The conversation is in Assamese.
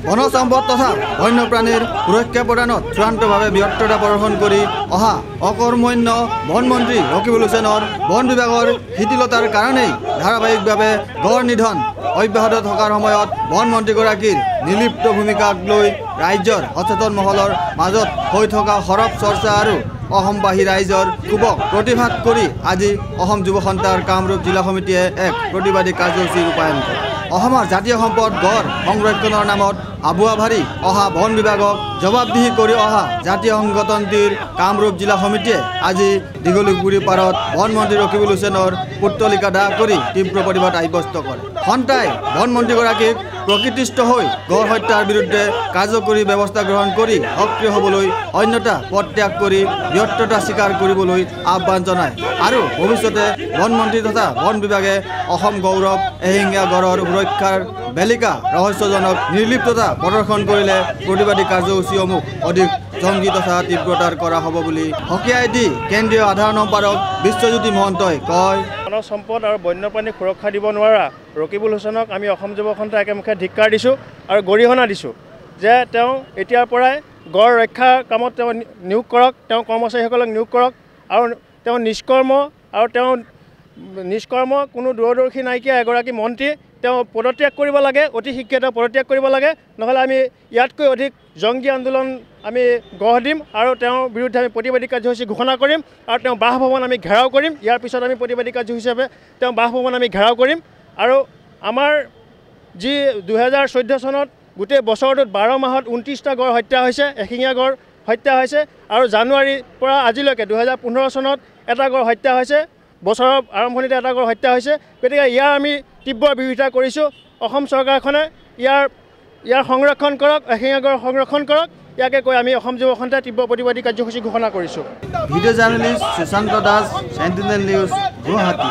বন সম্পদ তথা বন্যপ্ৰাণীৰ সুৰক্ষা প্ৰদানত চূড়ান্তভাৱে ব্যৰ্থতা প্ৰদৰ্শন কৰি অহা অকৰ্মণ্য বনমন্ত্ৰী ৰকিবুল হুছেইনৰ বন বিভাগৰ শিথিলতাৰ কাৰণেই ধাৰাবাহিকভাৱে গড় নিধন অব্যাহত থকাৰ সময়ত বনমন্ত্ৰীগৰাকীৰ নিলিপ্ত ভূমিকাক লৈ ৰাজ্যৰ সচেতন মহলৰ মাজত হৈ থকা সৰব চৰ্চা আৰু অসমবাসী ৰাইজৰ ক্ষোভক প্ৰতিবাদ কৰি আজি অসম যুৱ সন্থাৰ কামৰূপ জিলা সমিতিয়ে এক প্ৰতিবাদী কাৰ্যসূচী ৰূপায়ণ কৰে। অসমৰ জাতীয় সম্পদ গড় সংৰক্ষণৰ নামত আবুৱা ভাৰি অহা বন বিভাগক জবাবদিহি কৰি অহা জাতীয় সংগঠনটিৰ কামৰূপ জিলা সমিতিয়ে আজি দীঘলীপুখুৰী পাৰত বনমন্ত্ৰী ৰকিবুল হুছেইনৰ পুতলিকা দাহ কৰি তীব্ৰ প্ৰতিবাদ সাব্যস্ত কৰে। সন্থাই বনমন্ত্ৰীগৰাকীক প্ৰকৃতিস্থ হৈ গড় হত্যাৰ বিৰুদ্ধে কাৰ্যকৰী ব্যৱস্থা গ্ৰহণ কৰি সক্ৰিয় হ'বলৈ অন্যথা পদত্যাগ কৰি ব্যৰ্থতা স্বীকাৰ কৰিবলৈ আহ্বান জনায় আৰু ভৱিষ্যতে বনমন্ত্ৰী তথা বন বিভাগে অসম গৌৰৱ এশিঙীয়া গড়ৰ সুৰক্ষাৰ বেলিকা ৰহস্যজনক নিৰ্লিপ্ততা প্ৰদৰ্শন কৰিলে প্ৰতিবাদী কাৰ্যসূচীসমূহ অধিক জংগী তথা তীব্ৰতাৰ কৰা হ'ব বুলি সকীয়াই দি কেন্দ্ৰীয় সাধাৰণ সম্পাদক বিশ্বজ্যোতি মহন্তই কয়। বন সম্পদ আৰু বন্যপ্ৰাণীক সুৰক্ষা দিব নোৱাৰা ৰকিবুল হুছেইনক আমি অসম যুৱ সন্থা একেমুখে ধিক্কাৰ দিছোঁ আৰু গৰিহণা দিছোঁ যে তেওঁ এতিয়াৰ পৰাই গড় ৰক্ষাৰ কামত তেওঁ নিয়োগ কৰক, তেওঁ কৰ্মচাৰীসকলক নিয়োগ কৰক আৰু তেওঁ নিষ্কৰ্ম কোনো দূৰদৰ্শী নাইকিয়া এগৰাকী মন্ত্ৰী তেওঁ পদত্যাগ কৰিব লাগে, অতি শীঘ্ৰে তেওঁ পদত্যাগ কৰিব লাগে, নহ'লে আমি ইয়াতকৈ অধিক জংগী আন্দোলন আমি গঢ় দিম আৰু তেওঁৰ বিৰুদ্ধে আমি প্ৰতিবাদী কাৰ্যসূচী ঘোষণা কৰিম আৰু তেওঁ বাসভৱন আমি ঘেৰাও কৰিম। ইয়াৰ পিছত আমি প্ৰতিবাদী কাৰ্যসূচী হিচাপে তেওঁ বাসভৱন আমি ঘেৰাও কৰিম আৰু আমাৰ যি 2014 চনত গোটেই বছৰটোত 12 মাহত 29টা গড় হত্যা হৈছে, এশিঙীয়া গড় হত্যা হৈছে আৰু জানুৱাৰীৰ পৰা আজিলৈকে 2015 চনত এটা গড় হত্যা হৈছে, বছৰৰ আৰম্ভণিতে এটা গড় হত্যা হৈছে। গতিকে ইয়াৰ আমি তীব্ৰ বিৰোধিতা কৰিছোঁ। অসম চৰকাৰখনে ইয়াৰ সংৰক্ষণ কৰক, এশিঙীয়া গড় সংৰক্ষণ কৰক, ইয়াকে কৈ আমি অসম যুৱ সন্থাই তীব্ৰ প্ৰতিবাদী কাৰ্যসূচী ঘোষণা কৰিছোঁ। Video' journalist Sushanta Das, Sentinel News, Guwahati.